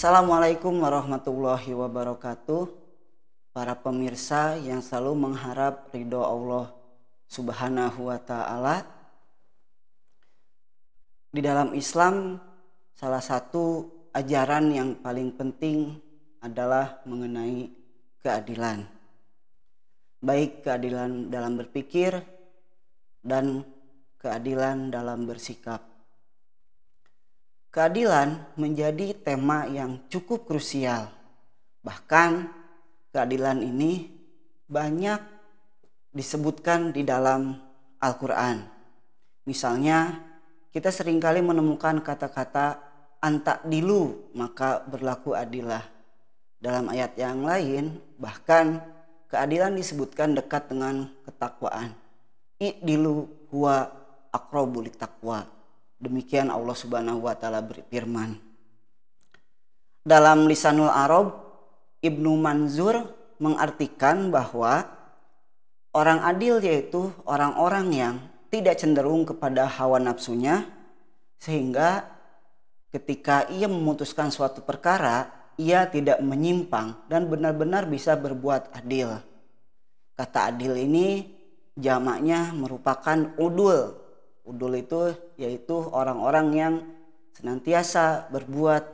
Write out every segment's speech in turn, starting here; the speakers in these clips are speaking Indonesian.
Assalamualaikum warahmatullahi wabarakatuh. Para pemirsa yang selalu mengharap ridho Allah Subhanahu wa ta'ala. Di dalam Islam, salah satu ajaran yang paling penting adalah mengenai keadilan. Baik keadilan dalam berpikir dan keadilan dalam bersikap. Keadilan menjadi tema yang cukup krusial. Bahkan keadilan ini banyak disebutkan di dalam Al-Quran. Misalnya kita seringkali menemukan kata-kata anta dilu maka berlaku adilah. Dalam ayat yang lain bahkan keadilan disebutkan dekat dengan ketakwaan. I'dilu huwa aqrabu littaqwa. Demikian Allah Subhanahu wa ta'ala berfirman. Dalam Lisanul Arab, Ibnu Manzur mengartikan bahwa orang adil yaitu orang-orang yang tidak cenderung kepada hawa nafsunya, sehingga ketika ia memutuskan suatu perkara, ia tidak menyimpang dan benar-benar bisa berbuat adil. Kata adil ini jamaknya merupakan udul. Udul itu yaitu orang-orang yang senantiasa berbuat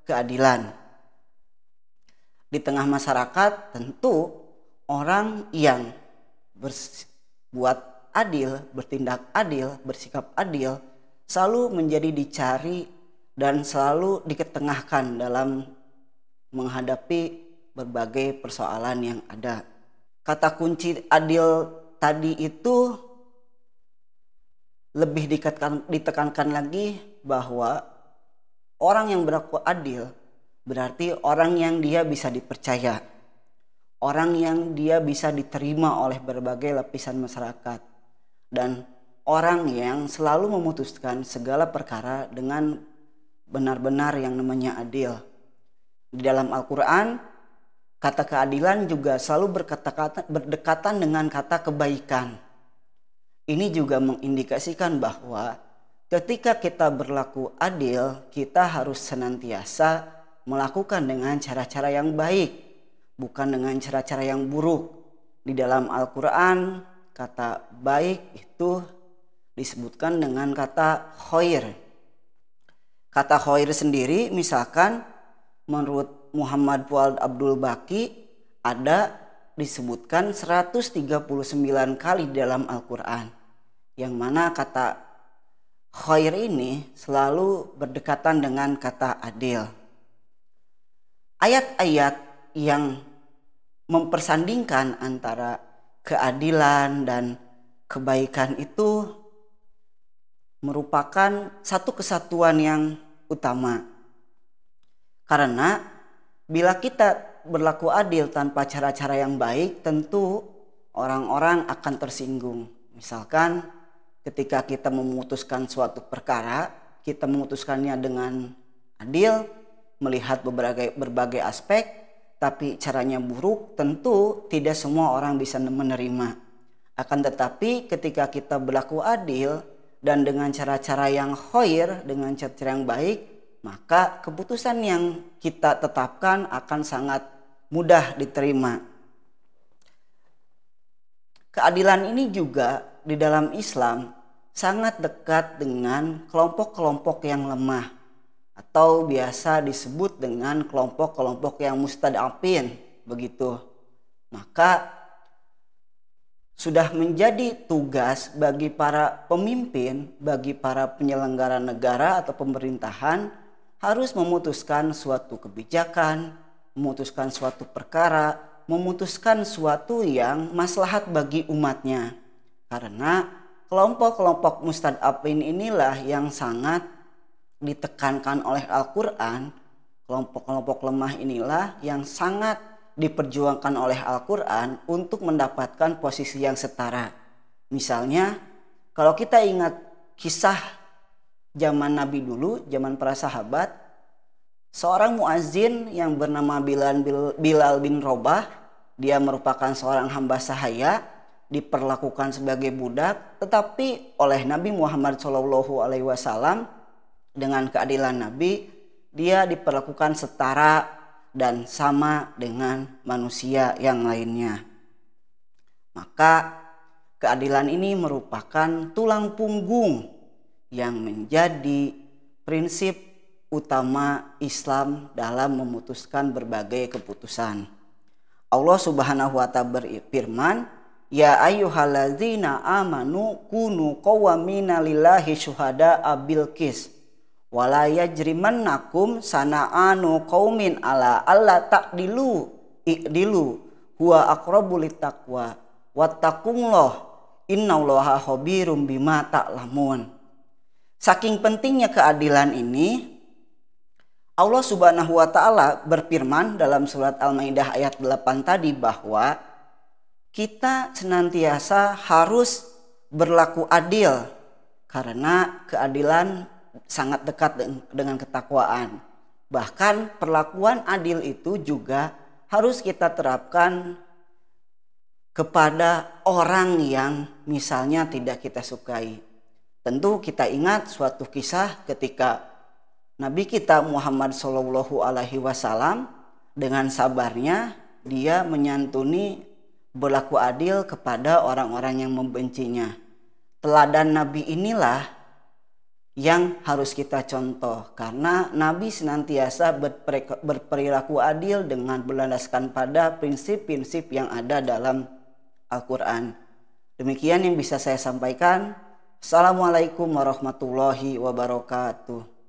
keadilan. Di tengah masyarakat tentu orang yang berbuat adil, bertindak adil, bersikap adil selalu menjadi dicari dan selalu diketengahkan dalam menghadapi berbagai persoalan yang ada. Kata kunci adil tadi itu lebih ditekankan lagi bahwa orang yang berlaku adil berarti orang yang dia bisa dipercaya, orang yang dia bisa diterima oleh berbagai lapisan masyarakat, dan orang yang selalu memutuskan segala perkara dengan benar-benar yang namanya adil. Di dalam Al-Quran, kata keadilan juga selalu berdekatan dengan kata kebaikan. Ini juga mengindikasikan bahwa ketika kita berlaku adil, kita harus senantiasa melakukan dengan cara-cara yang baik, bukan dengan cara-cara yang buruk. Di dalam Al-Quran, kata baik itu disebutkan dengan kata khair. Kata khair sendiri misalkan menurut Muhammad Fuad Abdul Baqi ada disebutkan 139 kali di dalam Al-Quran. Yang mana kata khair ini selalu berdekatan dengan kata adil. Ayat-ayat yang mempersandingkan antara keadilan dan kebaikan itu merupakan satu kesatuan yang utama. Karena bila kita berlaku adil tanpa cara-cara yang baik, tentu orang-orang akan tersinggung. Misalkan ketika kita memutuskan suatu perkara, kita memutuskannya dengan adil, melihat berbagai aspek, tapi caranya buruk, tentu tidak semua orang bisa menerima. Akan tetapi ketika kita berlaku adil dan dengan cara-cara yang khair, dengan cara-cara yang baik, maka keputusan yang kita tetapkan akan sangat mudah diterima. Keadilan ini juga di dalam Islam sangat dekat dengan kelompok-kelompok yang lemah atau biasa disebut dengan kelompok-kelompok yang mustad'afin begitu. Maka sudah menjadi tugas bagi para pemimpin, bagi para penyelenggara negara atau pemerintahan harus memutuskan suatu kebijakan, memutuskan suatu perkara, memutuskan suatu yang maslahat bagi umatnya. Karena kelompok-kelompok mustad'afin inilah yang sangat ditekankan oleh Al-Quran. Kelompok-kelompok lemah inilah yang sangat diperjuangkan oleh Al-Quran untuk mendapatkan posisi yang setara. Misalnya kalau kita ingat kisah zaman Nabi dulu, zaman para sahabat, seorang muazzin yang bernama Bilal bin Rabah, dia merupakan seorang hamba sahaya, diperlakukan sebagai budak, tetapi oleh Nabi Muhammad SAW dengan keadilan Nabi, dia diperlakukan setara dan sama dengan manusia yang lainnya. Maka keadilan ini merupakan tulang punggung yang menjadi prinsip utama Islam dalam memutuskan berbagai keputusan. Allah Subhanahu wa ta'ala berfirman, "Ya ayyuhalladzina amanu kunu qawwamina lillahi syuhada'a bil qis wala yajrimannakum sana'anu qaumin ala alla ta'dilu i'dilu huwa aqrabu littaqwa wattaqullah innallaha khabirum bima ta'lamun." Saking pentingnya keadilan ini, Allah Subhanahu wa ta'ala berfirman dalam surat Al-Maidah ayat 8 tadi bahwa kita senantiasa harus berlaku adil karena keadilan sangat dekat dengan ketakwaan. Bahkan perlakuan adil itu juga harus kita terapkan kepada orang yang misalnya tidak kita sukai. Tentu kita ingat suatu kisah ketika Nabi kita Muhammad SAW dengan sabarnya dia menyantuni berlaku adil kepada orang-orang yang membencinya. Teladan Nabi inilah yang harus kita contoh karena Nabi senantiasa berperilaku adil dengan berlandaskan pada prinsip-prinsip yang ada dalam Al-Quran. Demikian yang bisa saya sampaikan. Assalamualaikum warahmatullahi wabarakatuh.